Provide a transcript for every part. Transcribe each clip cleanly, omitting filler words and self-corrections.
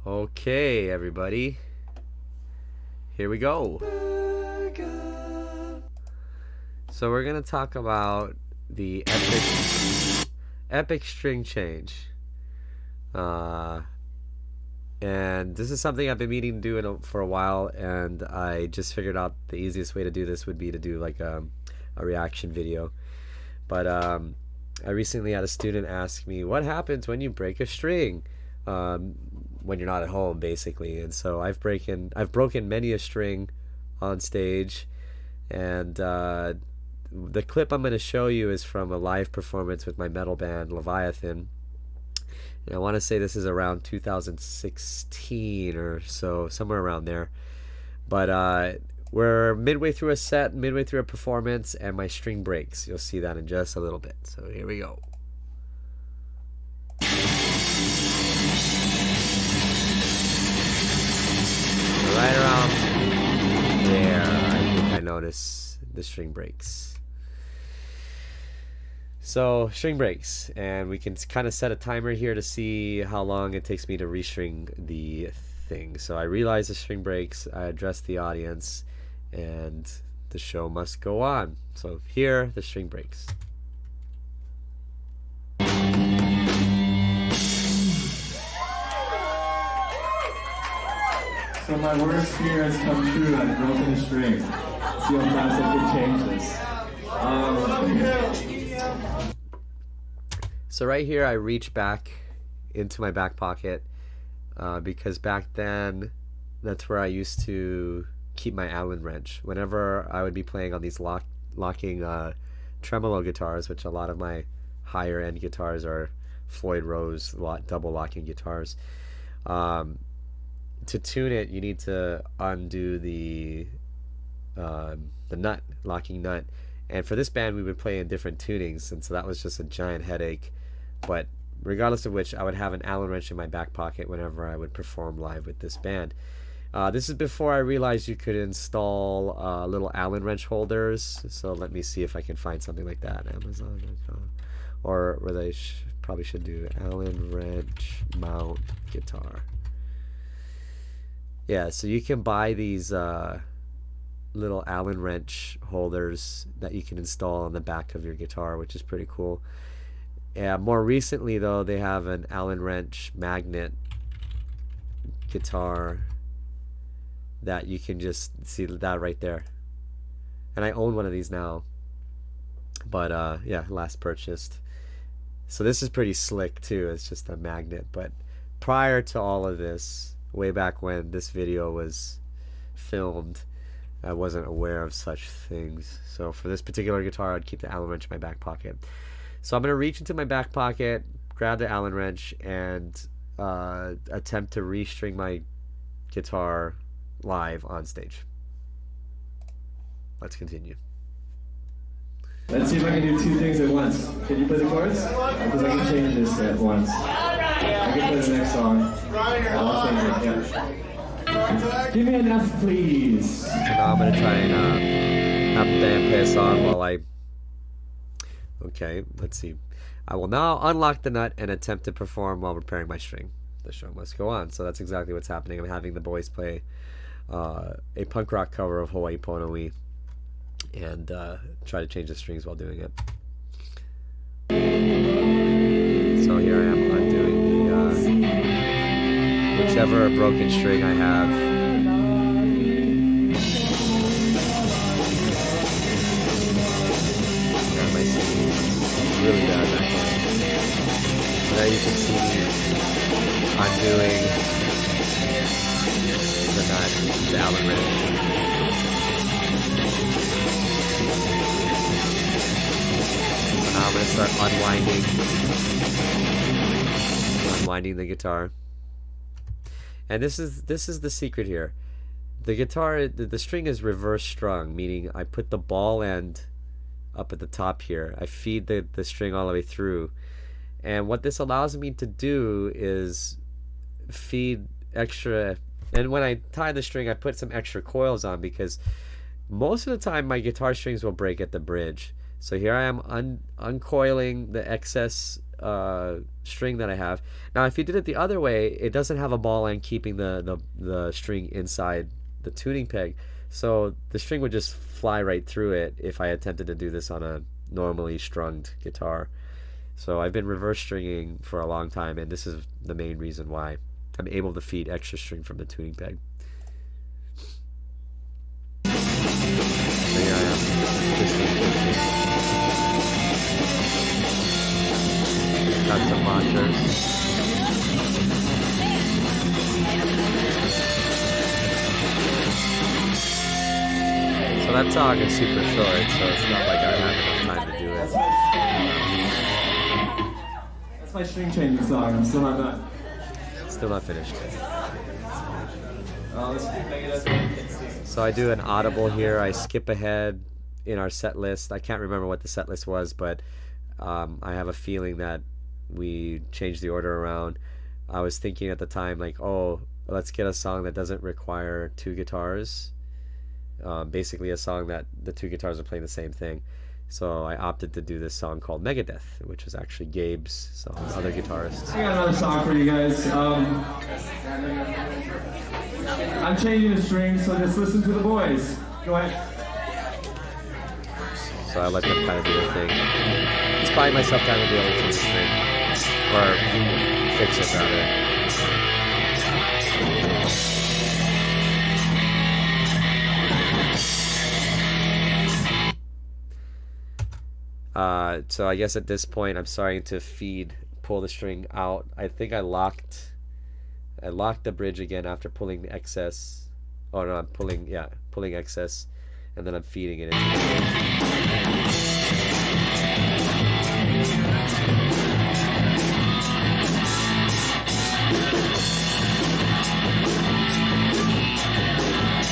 Okay, everybody. Here we go. So we're going to talk about the epic string change. And this is something I've been meaning to do for a while, and I just figured out the easiest way to do this would be to do like a reaction video. But I recently had a student ask me, what happens when you break a string? When you're not at home, basically. And so I've broken many a string on stage, and the clip I'm going to show you is from a live performance with my metal band Leviathan. And I want to say this is around 2016 or so, somewhere around there. But we're midway through a set, midway through a performance, and my string breaks. You'll see that in just a little bit. So here we go. Right around there, I think I notice the string breaks. So string breaks, and we can kind of set a timer here to see how long it takes me to restring the thing. So I realize the string breaks, I address the audience, and the show must go on. So here, the string breaks. So my worst fear has come true. I've broken a string. See how fast I can change this. So right here I reach back into my back pocket because back then that's where I used to keep my Allen wrench. Whenever I would be playing on these locking tremolo guitars, which a lot of my higher end guitars are Floyd Rose double locking guitars. To tune it, you need to undo the nut, locking nut. And for this band, we would play in different tunings, and so that was just a giant headache. But regardless of which, I would have an Allen wrench in my back pocket whenever I would perform live with this band. This is before I realized you could install little Allen wrench holders. So let me see if I can find something like that. Amazon.com. Or where they probably should do Allen wrench mount guitar. Yeah, so you can buy these little Allen wrench holders that you can install on the back of your guitar, which is pretty cool. Yeah, more recently though, they have an Allen wrench magnet guitar that you can just see that right there. And I own one of these now. But yeah, last purchased. So this is pretty slick too. It's just a magnet. But prior to all of this, way back when this video was filmed, I wasn't aware of such things. So for this particular guitar, I'd keep the Allen wrench in my back pocket. So I'm going to reach into my back pocket, grab the Allen wrench, and attempt to restring my guitar live on stage. Let's continue. Let's see if I can do two things at once. Can you play the chords? Because I can change this at once. I can play the next song. I'll change it, yeah. Give me an F, please. So now I'm going to try and have the band play a song while I... Okay, let's see. I will now unlock the nut and attempt to perform while repairing my string. The show must go on. So that's exactly what's happening. I'm having the boys play a punk rock cover of Hawaii Pono'i and try to change the strings while doing it. So here I am undoing the whichever broken string I have. Yeah, my singing is really bad back there. Now you can see me undoing the nut, the Allen wrench. Now I'm going to start unwinding the guitar. And this is the secret here. The guitar, the string is reverse strung, meaning I put the ball end up at the top here. I feed the string all the way through. And what this allows me to do is feed extra, and when I tie the string, I put some extra coils on because most of the time my guitar strings will break at the bridge. So here I am uncoiling the excess string that I have. Now, if you did it the other way, it doesn't have a ball end keeping the string inside the tuning peg. So the string would just fly right through it if I attempted to do this on a normally strung guitar. So I've been reverse stringing for a long time, and this is the main reason why I'm able to feed extra string from the tuning peg. So here I am. Got some monitors. So that song is super short, so it's not like I have enough time to do it. That's my string changing song. I'm still not done. Still not finished. Let's make it. So I do an audible here. I skip ahead in our set list. I can't remember what the set list was, but I have a feeling that we changed the order around. I was thinking at the time, like, oh, let's get a song that doesn't require two guitars. Basically a song that the two guitars are playing the same thing. So I opted to do this song called Megadeth, which was actually Gabe's song, other guitarists. I got another song for you guys. I'm changing the strings, so just listen to the boys. Go ahead. So I let them kind of do their thing. Just buying myself time to be able to change the string. Or fix it, rather. So I guess at this point I'm starting to pull the string out. I think I locked the bridge again after pulling the excess. Oh no, I'm pulling excess, and then I'm feeding it into the bridge.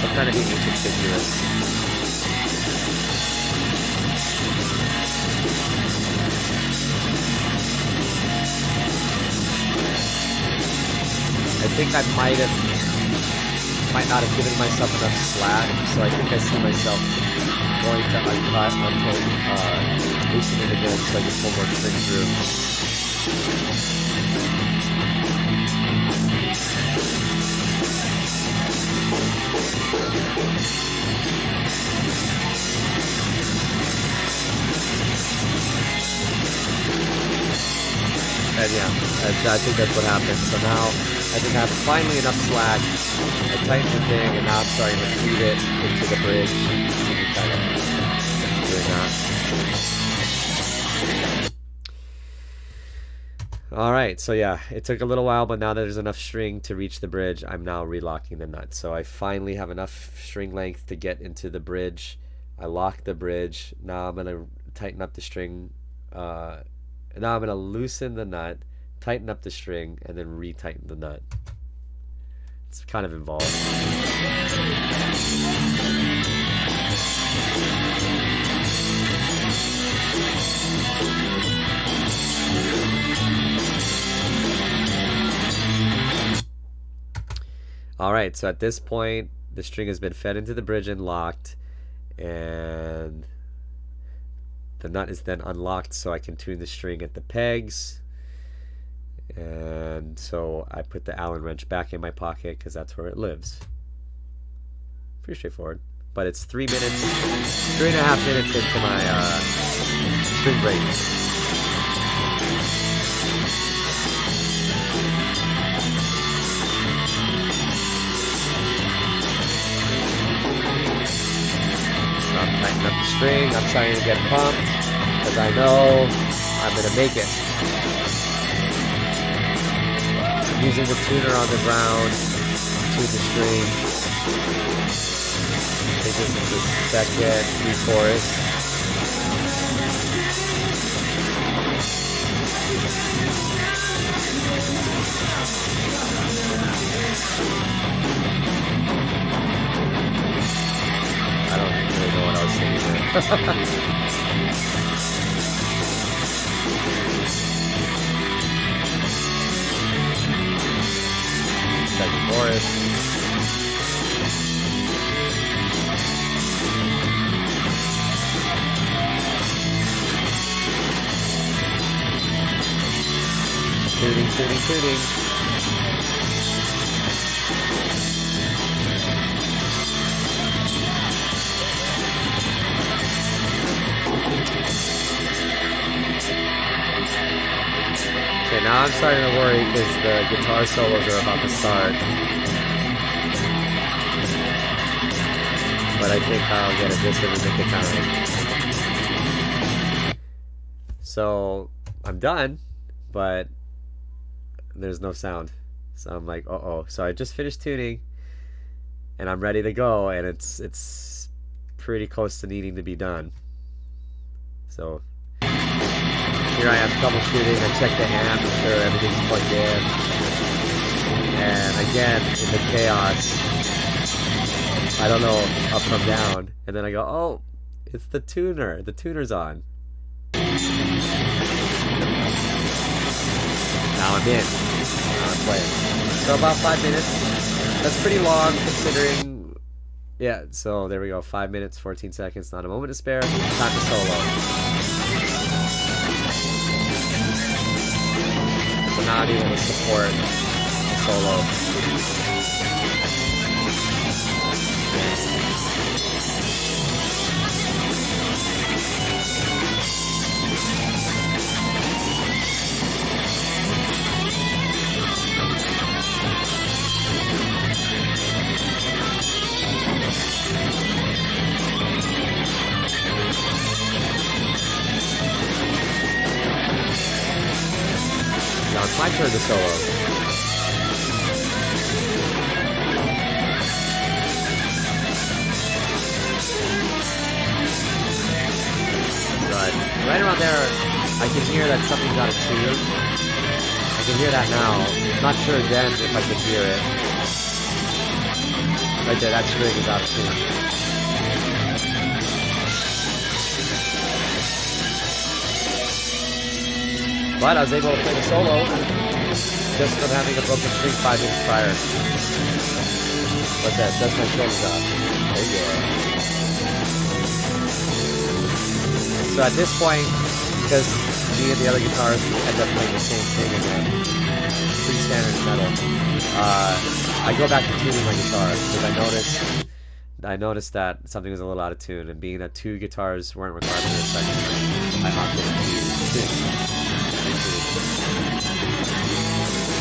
I'm kind of being inconspicuous. I think I might not have given myself enough slack, so I think I see myself going to uncut until loosen it again so I can pull more string through. And yeah, I think that's what happened. So now I think I have finally enough slack. I tighten the thing, and now I'm starting to feed it into the bridge. Kind of doing that. All right, so yeah, it took a little while, but now that there's enough string to reach the bridge, I'm now relocking the nut. So I finally have enough string length to get into the bridge. I lock the bridge. Now I'm gonna tighten up the string. Now I'm going to loosen the nut, tighten up the string, and then retighten the nut. It's kind of involved. Alright, so at this point, the string has been fed into the bridge and locked, and the nut is then unlocked so I can tune the string at the pegs. And so I put the Allen wrench back in my pocket because that's where it lives. Pretty straightforward. But it's 3.5 minutes into my string break. I'm tightening up the string. I'm starting to get pumped because I know I'm going to make it. I'm using the tuner on the ground to the string. I think this is the second pre-chorus. I don't really know what I was singing there. Second chorus. Tuning. Okay, now I'm starting to worry because the guitar solos are about to start. But I think I'll get a bit of a nick of time. So I'm done, but there's no sound. So I'm like, uh-oh. So I just finished tuning, and I'm ready to go, and it's pretty close to needing to be done. So here I am troubleshooting. I check the amp, make sure everything's plugged in. And again, in the chaos, I don't know up from down. And then I go, oh, it's the tuner. The tuner's on. Now I'm in. Now I'm playing. So about 5 minutes. That's pretty long considering. Yeah, so there we go. 5 minutes, 14 seconds. Not a moment to spare. Time to solo. So now I'm able to support the solo. Now it's my turn to solo. But right around there, I can hear that something's out of tune. I can hear that now. Not sure then if I could hear it. Right there, that string is out of tune. But I was able to play the solo just from having a broken string 5 minutes prior. What's that? That's my shoulders off. Oh yeah. So at this point, because me and the other guitarists end up playing the same thing again, pretty standard metal, I go back to tuning my guitar because I noticed that something was a little out of tune, and being that 2 guitars weren't required for this section, I opted to tune.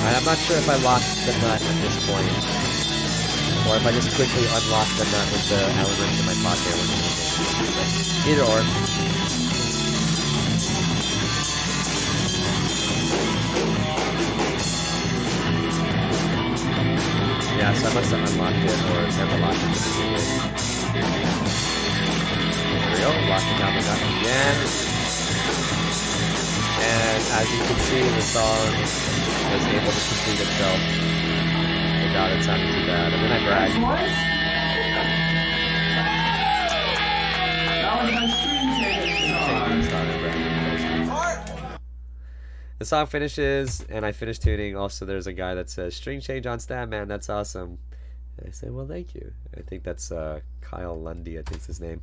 And I'm not sure if I locked the nut at this point, or if I just quickly unlocked the nut with the Allen wrench in my pocket. Either or. Yeah, so I must have unlocked it or never locked it to begin with. There we go, locking down the nut again. And as you can see, the song was able to complete itself without it sounding too bad. And then I bragged. The song finishes, and I finish tuning. Also, there's a guy that says, "String change on stab, man, that's awesome." And I say, "Well, thank you." I think that's Kyle Lundy, I think's his name.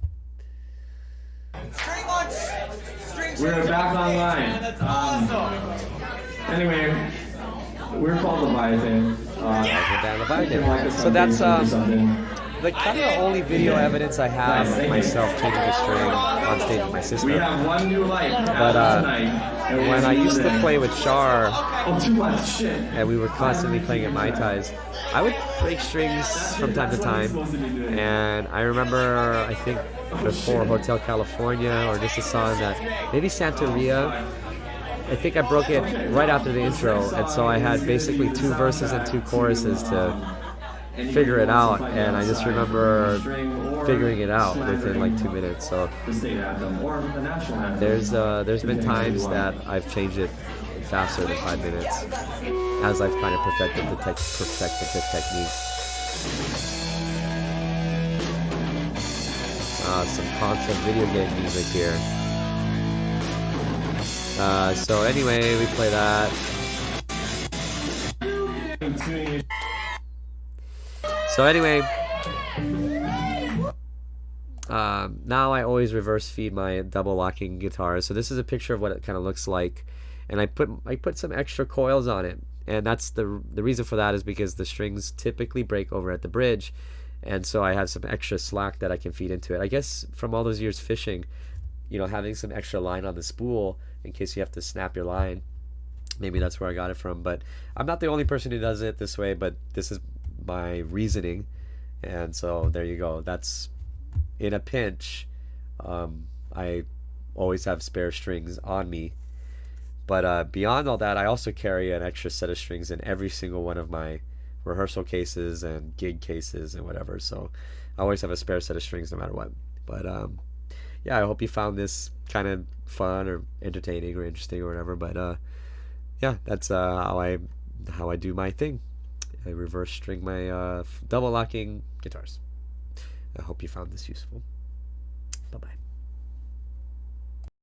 We're back online. Anyway, we're called Leviathan. So that's the kind of only video evidence I have of myself changing the string on stage with my sister. We have one new light. But when I used to play with Char, and we were constantly playing at Mai Tais, I would break strings from time to time. And I remember, I think before Hotel California, or just a song that maybe Santeria, I think I broke it right after the intro, and so I had basically 2 verses and 2 choruses to figure it out, and I just remember figuring it out within like 2 minutes. So there's been times that I've changed it faster than 5 minutes as I've kind of perfected the technique. Some console video game music here. So anyway, we play that. So anyway, now I always reverse feed my double locking guitar. So this is a picture of what it kind of looks like. and I put some extra coils on it, and that's the reason for that is because the strings typically break over at the bridge, and so I have some extra slack that I can feed into it. I guess from all those years fishing, having some extra line on the spool in case you have to snap your line, maybe that's where I got it from. But I'm not the only person who does it this way, but this is my reasoning, and so there you go. That's in a pinch. I always have spare strings on me, but beyond all that, I also carry an extra set of strings in every single one of my rehearsal cases and gig cases and whatever. So I always have a spare set of strings no matter what. But yeah, I hope you found this kind of fun or entertaining or interesting or whatever. But yeah, that's how I do my thing. I reverse string my double locking guitars. I hope you found this useful. Bye bye.